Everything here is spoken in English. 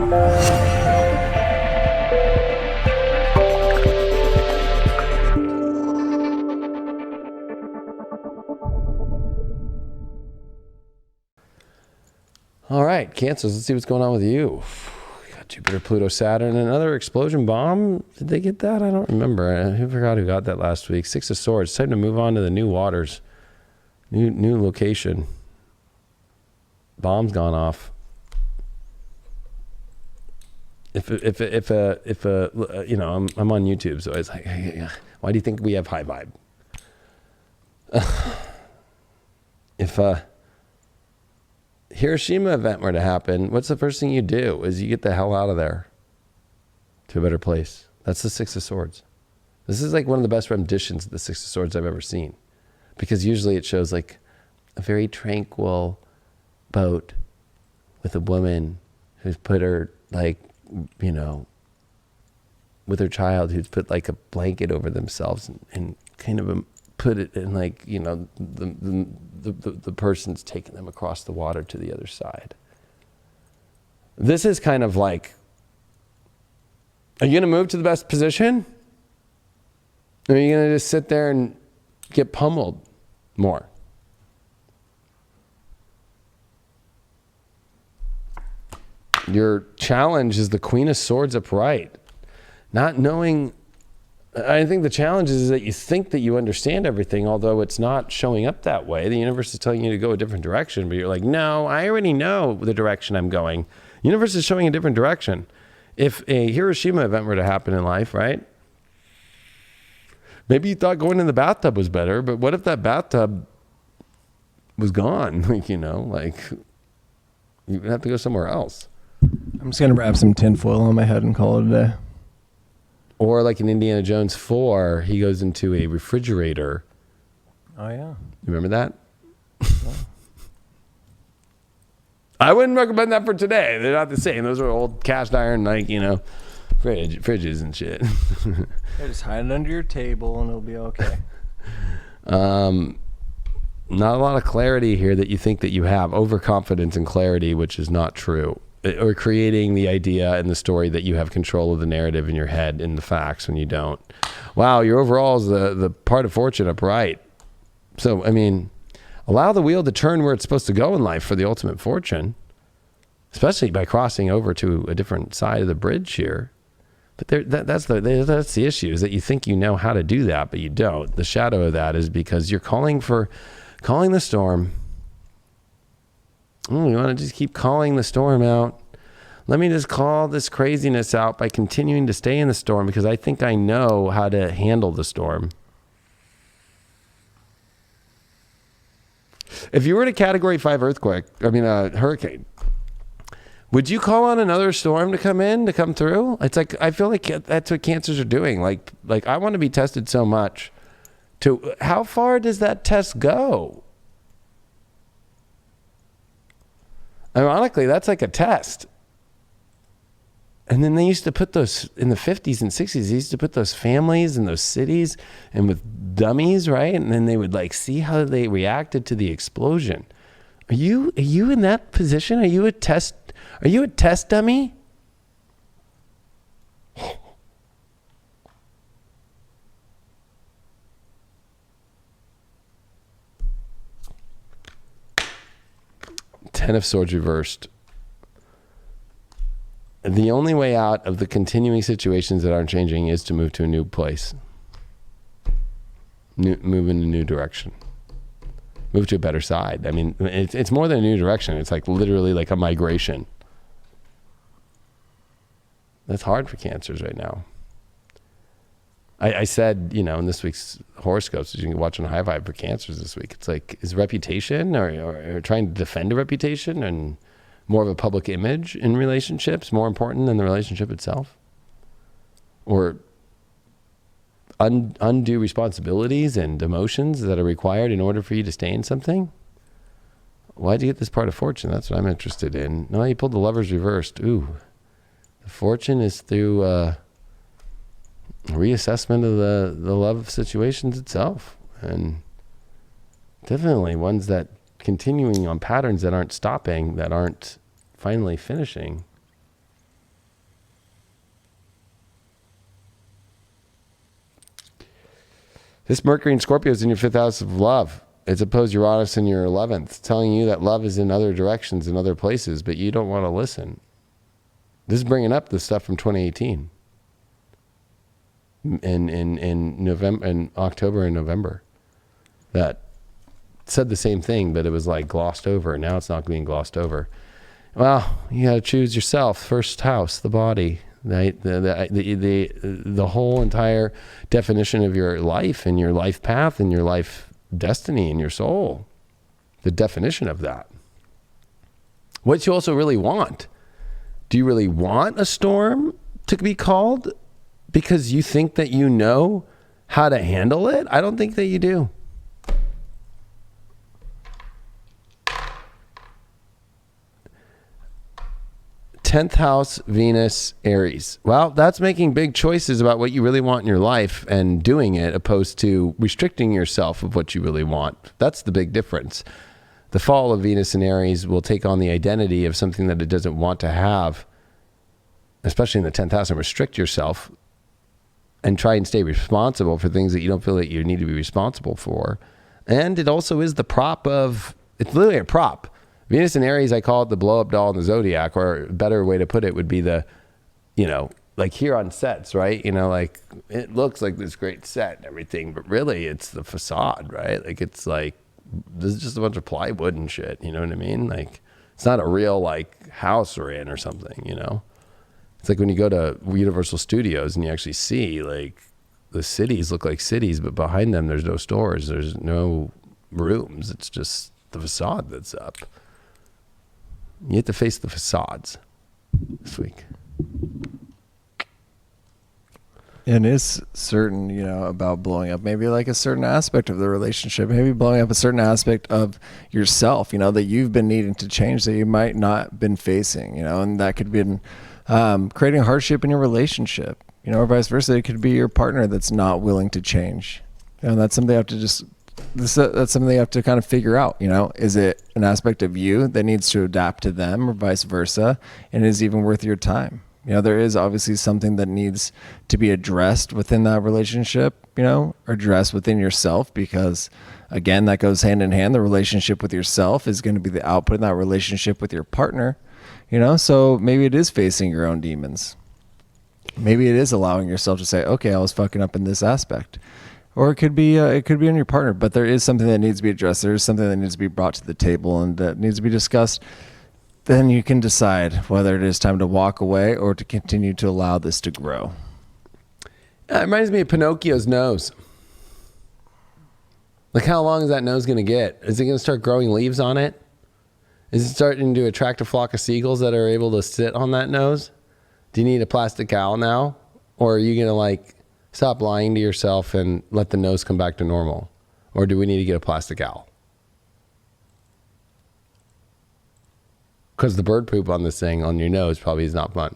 All right, Cancers, let's see what's going on with you. Got Jupiter, Pluto, Saturn, another explosion bomb. Did they get that? I don't remember. I forgot who got that last week. Six of Swords. It's time to move on to the new waters. New location. Bomb's gone off. If you know, I'm on YouTube, so it's like, why do you think we have high vibe? If Hiroshima event were to happen, what's the first thing you do? Is you get the hell out of there to a better place. That's the Six of Swords. This is like one of the best renditions of the Six of Swords I've ever seen, because usually it shows like a very tranquil boat with a woman who's put her, like, you know, with her child, who's put like a blanket over themselves and kind of put it in, like, you know, the person's taking them across the water to the other side. This is kind of like, are you going to move to the best position? Or are you going to just sit there and get pummeled more? Your challenge is the Queen of Swords upright. Not knowing, I think the challenge is that you think that you understand everything, although it's not showing up that way. The universe is telling you to go a different direction, but you're like, no, I already know the direction I'm going. The universe is showing a different direction. If a Hiroshima event were to happen in life, right? Maybe you thought going in the bathtub was better, but what if that bathtub was gone? Like, you know, like, you have to go somewhere else. I'm just going to wrap some tinfoil on my head and call it a day. Or like in Indiana Jones 4, he goes into a refrigerator. Oh, yeah. You remember that? Yeah. I wouldn't recommend that for today. They're not the same. Those are old cast iron, like, you know, fridges and shit. Yeah, just hide it under your table and it'll be okay. Not a lot of clarity here that you think that you have. Overconfidence and clarity, which is not true. Or creating the idea and the story that you have control of the narrative in your head and the facts when you don't. Wow, your overall is the part of fortune upright. So, I mean, allow the wheel to turn where it's supposed to go in life for the ultimate fortune, especially by crossing over to a different side of the bridge here. But that's the issue, is that you think you know how to do that, but you don't. The shadow of that is because you're calling the storm. You want to just keep calling the storm out. Let me just call this craziness out by continuing to stay in the storm, because I think I know how to handle the storm. If you were in a Category 5 hurricane, would you call on another storm to come through? It's like, I feel like that's what Cancers are doing. Like I want to be tested so much. How far does that test go? Ironically, that's like a test. And then they used to put those, in the 50s and 60s, they used to put those families in those cities and with dummies, right? And then they would like see how they reacted to the explosion. Are you in that position? Are you a test dummy? Ten of Swords reversed. The only way out of the continuing situations that aren't changing is to move to a new place. Move in a new direction. Move to a better side. I mean, it's more than a new direction. It's like literally like a migration. That's hard for Cancers right now. I said, you know, in this week's horoscopes, you can watch on High Vibe for Cancers this week. It's like, is reputation or trying to defend a reputation and more of a public image in relationships more important than the relationship itself? Or undue responsibilities and emotions that are required in order for you to stay in something? Why'd you get this part of fortune? That's what I'm interested in. No, you pulled the Lovers reversed. Ooh. The fortune is through reassessment of the love situations itself, and definitely ones that continuing on patterns that aren't stopping, that aren't finally finishing. This Mercury in Scorpio is in your 5th house of love. It's opposed Uranus in your 11th, telling you that love is in other directions and other places, but you don't want to listen. This is bringing up the stuff from 2018 in November, in October and November, that said the same thing, but it was like glossed over. Now it's not being glossed over. Well, you got to choose yourself. First house, the body, right? The whole entire definition of your life and your life path and your life destiny and your soul. The definition of that. What you also really want. Do you really want a storm to be called because you think that you know how to handle it? I don't think that you do. 10th house, Venus, Aries. Well, that's making big choices about what you really want in your life and doing it, opposed to restricting yourself of what you really want. That's the big difference. The fall of Venus in Aries will take on the identity of something that it doesn't want to have, especially in the 10th house, and restrict yourself and try and stay responsible for things that you don't feel that you need to be responsible for. And it also is the prop of, it's literally a prop. Venus in Aries, I call it the blow up doll in the zodiac, or a better way to put it would be the, you know, like here on sets, right? You know, like it looks like this great set and everything, but really it's the facade, right? Like it's like, this is just a bunch of plywood and shit. You know what I mean? Like it's not a real like house we're in or something, you know? It's like when you go to Universal Studios and you actually see like the cities look like cities, but behind them there's no stores, there's no rooms. It's just the facade that's up. You have to face the facades this week. And it's certain, you know, about blowing up maybe like a certain aspect of the relationship, maybe blowing up a certain aspect of yourself, you know, that you've been needing to change that you might not been facing, you know, and that could be creating hardship in your relationship, you know, or vice versa. It could be your partner that's not willing to change. You know, that's something you have to that's something you have to kind of figure out, you know, is it an aspect of you that needs to adapt to them or vice versa? And is it even worth your time? You know, there is obviously something that needs to be addressed within that relationship, you know, or addressed within yourself, because again, that goes hand in hand. The relationship with yourself is going to be the output of that relationship with your partner, you know, so maybe it is facing your own demons. Maybe it is allowing yourself to say, okay, I was fucking up in this aspect. Or it could be on your partner, but there is something that needs to be addressed. There is something that needs to be brought to the table and that needs to be discussed. Then you can decide whether it is time to walk away or to continue to allow this to grow. It reminds me of Pinocchio's nose. Like, how long is that nose going to get? Is it going to start growing leaves on it? Is it starting to attract a flock of seagulls that are able to sit on that nose? Do you need a plastic owl now? Or are you going to like stop lying to yourself and let the nose come back to normal? Or do we need to get a plastic owl? Because the bird poop on this thing on your nose probably is not fun.